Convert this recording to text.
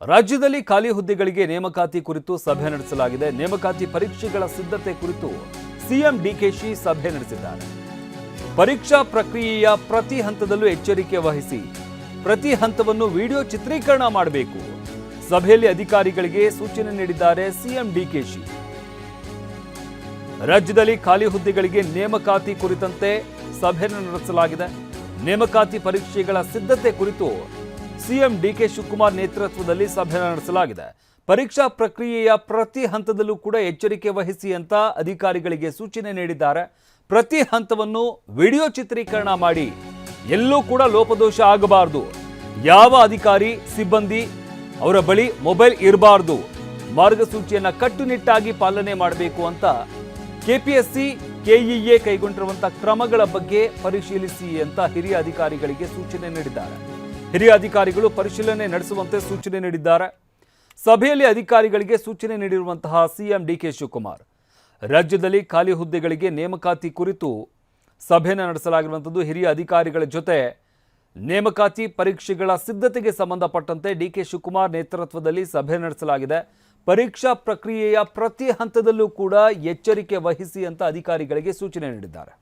ರಾಜ್ಯದಲ್ಲಿ ಖಾಲಿ ಹುದ್ದೆಗಳಿಗೆ ನೇಮಕಾತಿ ಕುರಿತು ಸಭೆ ನಡೆಸಲಾಗಿದೆ. ನೇಮಕಾತಿ ಪರೀಕ್ಷೆಗಳ ಸಿದ್ಧತೆ ಕುರಿತು ಸಿಎಂ ಡಿಕೆಶಿ ಸಭೆ ನಡೆಸಿದ್ದಾರೆ. ಪರೀಕ್ಷಾ ಪ್ರಕ್ರಿಯೆಯ ಪ್ರತಿ ಹಂತದಲ್ಲೂ ಎಚ್ಚರಿಕೆ ವಹಿಸಿ ಪ್ರತಿ ಹಂತವನ್ನು ವಿಡಿಯೋ ಚಿತ್ರೀಕರಣ ಮಾಡಬೇಕು. ಸಭೆಯಲ್ಲಿ ಅಧಿಕಾರಿಗಳಿಗೆ ಸೂಚನೆ ನೀಡಿದ್ದಾರೆ ಸಿಎಂ ಡಿಕೆಶಿ. ರಾಜ್ಯದಲ್ಲಿ ಖಾಲಿ ಹುದ್ದೆಗಳಿಗೆ ನೇಮಕಾತಿ ಕುರಿತಂತೆ ಸಭೆ ನಡೆಸಲಾಗಿದೆ. ನೇಮಕಾತಿ ಪರೀಕ್ಷೆಗಳ ಸಿದ್ಧತೆ ಕುರಿತು ಸಿಎಂ ಡಿಕೆ ಶಿವಕುಮಾರ್ ನೇತೃತ್ವದಲ್ಲಿ ಸಭೆ ನಡೆಸಲಾಗಿದೆ. ಪರೀಕ್ಷಾ ಪ್ರಕ್ರಿಯೆಯ ಪ್ರತಿ ಹಂತದಲ್ಲೂ ಕೂಡ ಎಚ್ಚರಿಕೆ ವಹಿಸಿ ಅಂತ ಅಧಿಕಾರಿಗಳಿಗೆ ಸೂಚನೆ ನೀಡಿದ್ದಾರೆ. ಪ್ರತಿ ಹಂತವನ್ನು ವಿಡಿಯೋ ಚಿತ್ರೀಕರಣ ಮಾಡಿ ಎಲ್ಲೂ ಕೂಡ ಲೋಪದೋಷ ಆಗಬಾರದು. ಯಾವ ಅಧಿಕಾರಿ ಸಿಬ್ಬಂದಿ ಅವರ ಬಳಿ ಮೊಬೈಲ್ ಇರಬಾರದು. ಮಾರ್ಗಸೂಚಿಯನ್ನ ಕಟ್ಟುನಿಟ್ಟಾಗಿ ಪಾಲನೆ ಮಾಡಬೇಕು ಅಂತ ಕೆಪಿಎಸ್ಸಿ ಕೆಇಎ ಕೈಗೊಂಡಿರುವಂತಹ ಕ್ರಮಗಳ ಬಗ್ಗೆ ಪರಿಶೀಲಿಸಿ ಅಂತ ಹಿರಿಯ ಅಧಿಕಾರಿಗಳಿಗೆ ಸೂಚನೆ ನೀಡಿದ್ದಾರೆ. ಹಿರಿಯ ಅಧಿಕಾರಿಗಳು ಪರಿಶೀಲನೆ ನಡೆಸುವಂತೆ ಸೂಚನೆ ನೀಡಿದ್ದಾರೆ. ಸಭೆಯಲ್ಲಿ ಅಧಿಕಾರಿಗಳಿಗೆ ಸೂಚನೆ ನೀಡಿರುವಂತಹ ಸಿಎಂ ಡಿಕೆ ಶಿವಕುಮಾರ್ ರಾಜ್ಯದಲ್ಲಿ ಖಾಲಿ ಹುದ್ದೆಗಳಿಗೆ ನೇಮಕಾತಿ ಕುರಿತು ಸಭೆಯನ್ನು ನಡೆಸಲಾಗಿರುವಂಥದ್ದು. ಹಿರಿಯ ಅಧಿಕಾರಿಗಳ ಜೊತೆ ನೇಮಕಾತಿ ಪರೀಕ್ಷೆಗಳ ಸಿದ್ಧತೆಗೆ ಸಂಬಂಧಪಟ್ಟಂತೆ ಡಿಕೆ ಶಿವಕುಮಾರ್ ನೇತೃತ್ವದಲ್ಲಿ ಸಭೆ ನಡೆಸಲಾಗಿದೆ. ಪರೀಕ್ಷಾ ಪ್ರಕ್ರಿಯೆಯ ಪ್ರತಿ ಹಂತದಲ್ಲೂ ಕೂಡ ಎಚ್ಚರಿಕೆ ವಹಿಸಿ ಅಂತ ಅಧಿಕಾರಿಗಳಿಗೆ ಸೂಚನೆ ನೀಡಿದ್ದಾರೆ.